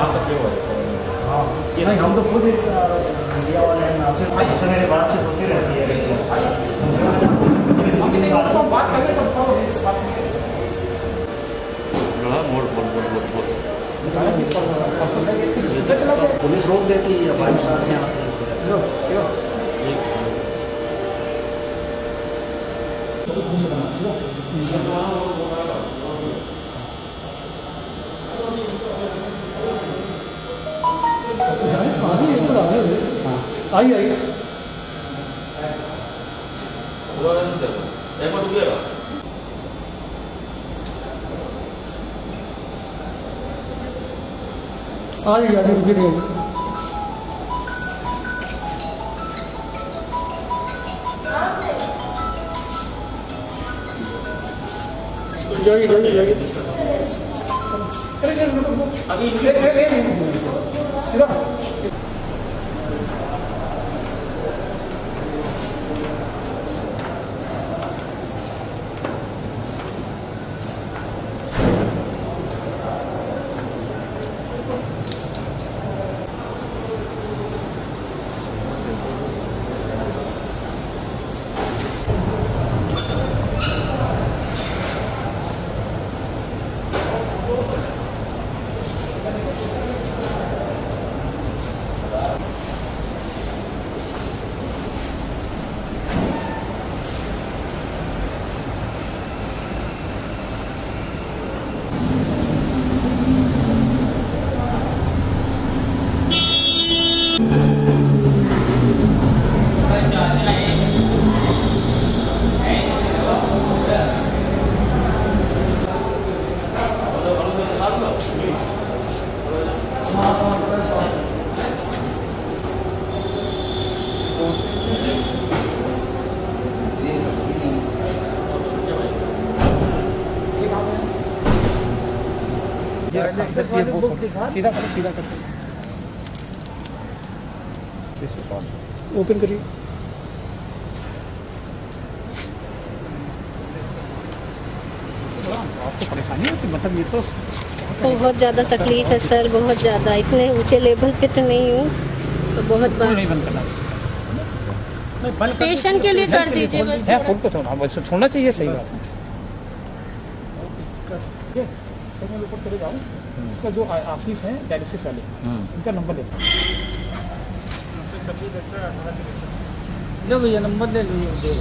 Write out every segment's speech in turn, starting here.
शाम तक क्यों है? हाँ ये नहीं, हम तो खुद एक मीडिया वाले हैं, सिर्फ ऐसे मेरी बातचीत होती रहती है। बात करें तो पुलिस रोक देती है, भाई साहब यहाँ आई आई रुकी नहीं जाइए जाइए जाइए सीधा सीधा करो, सीधा करो, ओपन करिए। आपको परेशानी होती, मतलब ये तो बहुत ज़्यादा तकलीफ है सर, बहुत ज़्यादा। इतने ऊंचे लेवल पे तो नहीं हूँ, तो बहुत बार नहीं बंद करना, पेशेंट के लिए कर दीजिए बस। फुल को छोड़ना चाहिए, सही बात है। मैं ऊपर चले जाऊँ, उसका जो ऑफिस है डायलिसिस वाले, उनका नंबर ले लो भैया, नंबर ले लीजिए।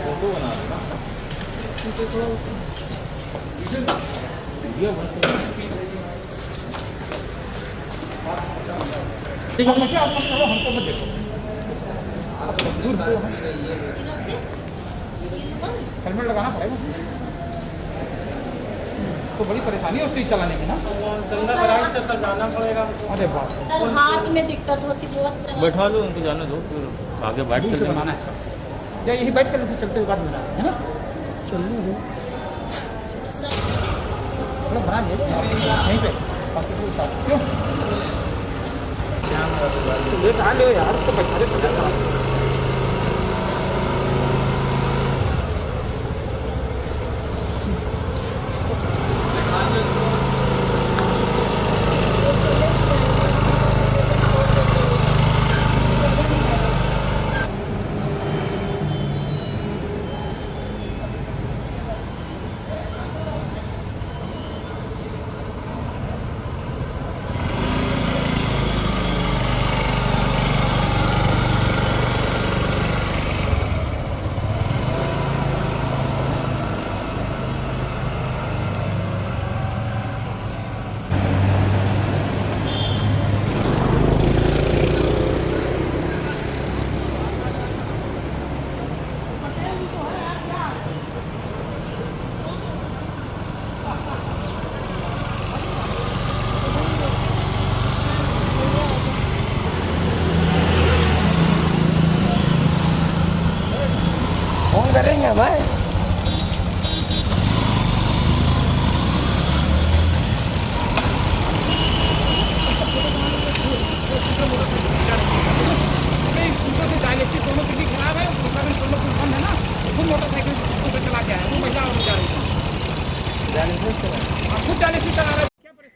फोटो बना ठीक है, मुझे आप मत करो, हमको मत देखो, हेलमेट लगाना पड़ेगा तो बड़ी परेशानी होती है चलाने की ना, से सर जाना पड़ेगा। अरे बाप सर हाथ में दिक्कत होती बहुत। बैठा लो उनको, जाने दो, फिर आगे बैठ से बनाना है सर, या यही बैठ कर चलते हुए बाद में है ना, चलिए थोड़ा बना दो यहीं पे, बाकी कोई क्यों लेट आ लो यार, तो बैठा दे।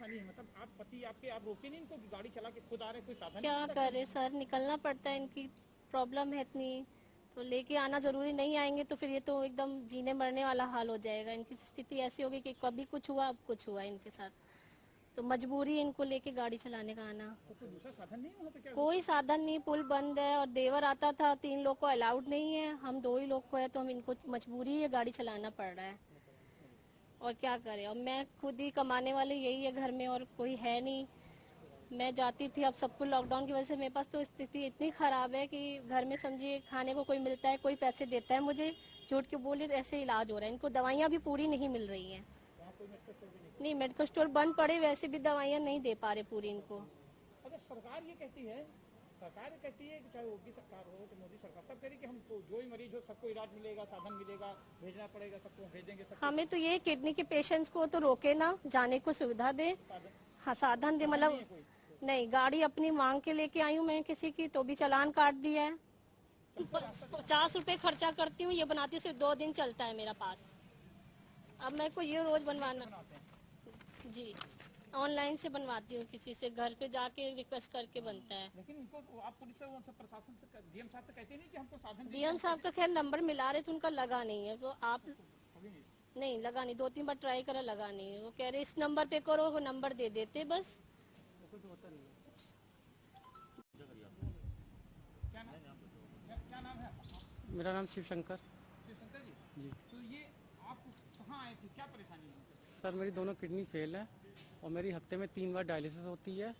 परेशानी है? मतलब आप पति आपके, आप रोके नहीं इनको कि गाड़ी चला के खुद आ रहे, कोई साधन क्या नहीं? करे सर, निकलना पड़ता है, इनकी प्रॉब्लम है इतनी, तो लेके आना जरूरी, नहीं आएंगे तो फिर ये तो एकदम जीने मरने वाला हाल हो जाएगा। इनकी स्थिति ऐसी होगी कि कभी कुछ हुआ अब कुछ हुआ इनके साथ, तो मजबूरी है इनको लेके गाड़ी चलाने का आना। तो कोई दूसरा साधन नहीं है वहाँ पे क्या? कोई साधन नहीं, पुल बंद है, और देवर आता था, 3 लोग को अलाउड नहीं है, हम 2 ही लोग को है, तो हम इनको मजबूरी है, गाड़ी चलाना पड़ रहा है, और क्या करें। और मैं खुद ही कमाने वाले यही है घर में, और कोई है नहीं। मैं जाती थी, अब सबको लॉकडाउन की वजह से मेरे पास तो स्थिति इतनी खराब है कि घर में समझिए खाने को कोई मिलता है, कोई पैसे देता है मुझे, झूठ के बोले तो ऐसे इलाज हो रहा है। इनको दवाइयाँ भी पूरी नहीं मिल रही हैं। नहीं, मेडिकल स्टोर बंद पड़े, वैसे भी दवाइयाँ नहीं दे पा रहे पूरी इनको। अगर सरकार ये कहती है, सरकार ये कहती है कि चाहे योगी सरकार हो तो मोदी सरकार, सब कह रही कि हमको जो ही मरीज हो सबको इलाज मिलेगा, साधन मिलेगा, भेजना पड़ेगा, सबको भेज देंगे, सबको हमें तो ये किडनी के पेशेंट्स को तो रोके ना, जाने को सुविधा दे, साधन हाँ साधन दे, मतलब नहीं, गाड़ी अपनी मांग के लेके आई हूँ मैं किसी की, तो भी चालान काट दिया है। 50 रुपए खर्चा करती हूँ, ये बनाती हूँ, सिर्फ 2 दिन चलता है मेरा पास। अब मेरे को ये रोज बनवाना बनाते हैं। जी, ऑनलाइन से बनवाती हूँ, किसी से घर पे जाके रिक्वेस्ट करके बनता है। लेकिन उनको आप पुलिस से, उनसे प्रशासन से, डीएम साहब से कहते नहीं कि हमको साधन डीएम साहब का खैर नंबर मिला रहे थे, उनका लगा नहीं है, तो आप नहीं लगा नहीं, 2-3 बार ट्राई करा, लगा नहीं है। वो कह रहे इस नंबर पे करो, वो नंबर दे देते बस। क्या नाम है आपका? मेरा नाम शिव शंकर शिवशंकर जी। जी। तो ये आप कहाँ आए थे, क्या परेशानी है? सर मेरी दोनों किडनी फेल है और मेरी हफ्ते में 3 बार डायलिसिस होती है,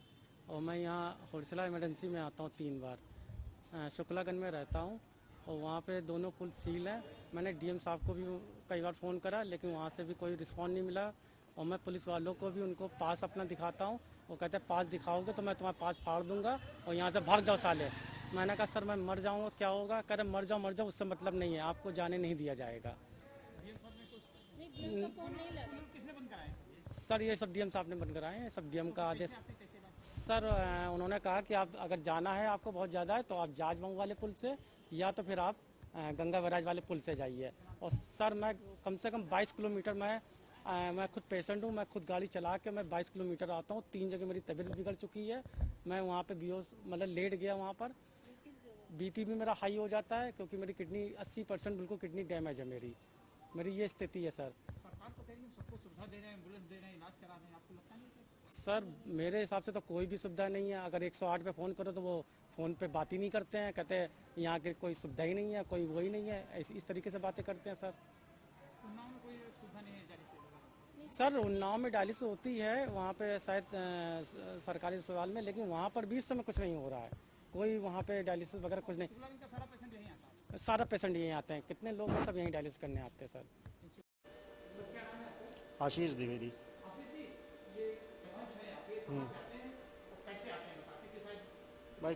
और मैं यहाँ होरसला इमरजेंसी में आता हूँ 3 बार। शुक्लागंज में रहता हूँ और वहाँ पे दोनों पुल सील है। मैंने डीएम साहब को भी कई बार फ़ोन करा, लेकिन वहाँ से भी कोई रिस्पॉन्स नहीं मिला, और मैं पुलिस वालों को भी उनको पास अपना दिखाता हूँ, वो कहते हैं पास दिखाओगे तो मैं तुम्हारा पास फाड़ दूंगा और यहाँ से भाग जाओ साले। मैंने कहा सर मैं मर जाऊँगा, क्या होगा? कह रहे मर जाओ, उससे मतलब नहीं है, आपको जाने नहीं दिया जाएगा। नहीं, डीएम का फोन नहीं लगा। किसने बंद कराया? सर ये सब डीएम साहब ने बंद कराए हैं, सब डीएम का आदेश। सर उन्होंने कहा कि आप अगर जाना है, आपको बहुत ज़्यादा है, तो आप जाजमऊ वाले पुल से या तो फिर आप गंगा बैराज वाले पुल से जाइए। और सर मैं कम से कम 22 किलोमीटर मैं खुद पेशेंट हूँ, मैं खुद गाड़ी चला के मैं 22 किलोमीटर आता हूँ। 3 जगह मेरी तबीयत बिगड़ चुकी है, मैं वहाँ पे बेहोश मतलब लेट गया, वहाँ पर बीपी भी मेरा हाई हो जाता है, क्योंकि मेरी किडनी 80% बिल्कुल किडनी डैमेज है मेरी ये स्थिति है सर। सरकार तो कह रही है सबको सुविधा दे रहे हैं, एम्बुलेंस दे रहे हैं, इलाज करा रहे हैं, आपको लगता नहीं है? सर मेरे हिसाब से तो कोई भी सुविधा नहीं है। अगर 108 पे फ़ोन करो तो वो फ़ोन पे बात ही नहीं करते हैं, कहते हैं यहाँ की कोई सुविधा ही नहीं है, कोई वो ही नहीं है, इस तरीके से बातें करते हैं सर। उन्नाव में कोई सुविधा नहीं है डायलिसिस? सर उन्नाव में डायलिसिस होती है, वहाँ पे शायद सरकारी अस्पताल में, लेकिन वहाँ पर भी इस समय कुछ नहीं हो रहा है, कोई वहाँ पे डायलिसिस वगैरह कुछ नहीं। शुक्लागंज का सारा पेशेंट यहीं आता है? सारा पेशेंट यहीं आते हैं, कितने लोग हैं, सब यहीं डायलिसिस करने आते हैं सर। आशीष द्विवेदी। भाई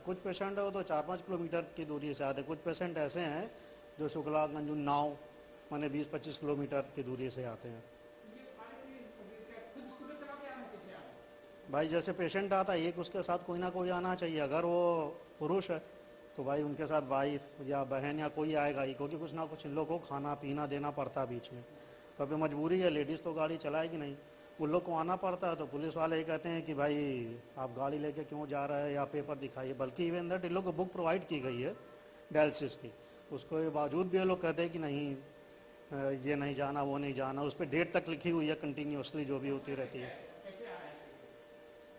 कुछ पेशेंट है वो तो 4-5 किलोमीटर की दूरी से आते हैं, कुछ पेशेंट ऐसे हैं जो शुक्लागंज उन्नाव माने 20-25 किलोमीटर की दूरी से आते हैं। भाई जैसे पेशेंट आता है एक, उसके साथ कोई ना कोई आना चाहिए। अगर वो पुरुष है तो भाई उनके साथ वाइफ या बहन या कोई आएगा ही, क्योंकि कुछ ना कुछ इन लोगों को खाना पीना देना पड़ता है बीच में। तो अभी मजबूरी है, लेडीज़ तो गाड़ी चलाएगी नहीं, उन लोग को आना पड़ता है। तो पुलिस वाले ये कहते हैं कि भाई आप गाड़ी लेके क्यों जा रहे हैं या पेपर दिखाइए। बल्कि इवन दैट इन लोग को बुक प्रोवाइड की गई है डायलिसिस की, उसके बावजूद भी ये लोग कहते हैं कि नहीं ये नहीं जाना, वो नहीं जाना। उस पर डेट तक लिखी हुई है कंटिन्यूसली जो भी होती रहती है।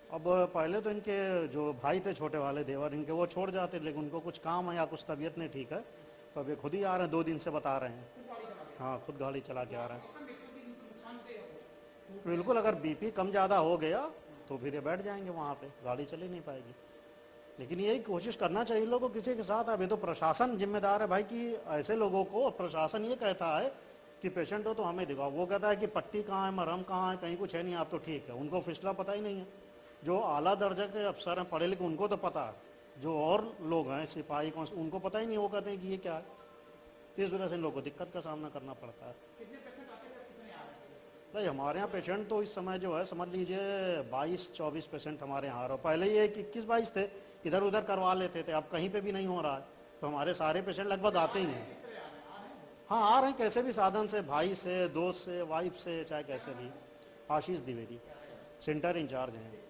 अब पहले तो इनके जो भाई थे छोटे वाले देवर, इनके वो छोड़ जाते, लेकिन उनको कुछ काम है या कुछ तबीयत नहीं ठीक है, तो अब ये खुद ही आ रहे हैं, 2 दिन से बता रहे हैं। हाँ खुद गाड़ी चला के आ रहे हैं। बिल्कुल, अगर बीपी कम ज़्यादा हो गया तो फिर ये बैठ जाएंगे वहाँ पे, गाड़ी चल ही नहीं पाएगी। लेकिन यही कोशिश करना चाहिए लोगों को किसी के साथ। अभी तो प्रशासन जिम्मेदार है भाई कि ऐसे लोगों को, प्रशासन ये कहता है कि पेशेंट हो तो हमें दिखाओ, वो कहता है कि पट्टी कहाँ है, मरहम कहाँ है, कहीं कुछ है नहीं, आप तो ठीक है। उनको फिसला पता ही नहीं है। जो आला दर्जा के अफसर हैं पढ़े लिखे उनको तो पता है, जो और लोग हैं सिपाही कौन, उनको पता ही नहीं। वो कहते हैं कि ये क्या है, इस वजह से इन लोगों को दिक्कत का सामना करना पड़ता है। भाई हमारे यहाँ पेशेंट तो इस समय जो है समझ लीजिए 22-24 पेशेंट हमारे यहाँ आ रहे। पहले ये 21-22 थे, इधर उधर करवा लेते थे, अब कहीं पे भी नहीं हो रहा है। तो हमारे सारे पेशेंट लगभग आते ही हैं। हाँ आ रहे हैं कैसे भी साधन से, भाई से, दोस्त से, वाइफ से, चाहे कैसे भी। आशीष द्विवेदी। सेंटर इंचार्ज हैं।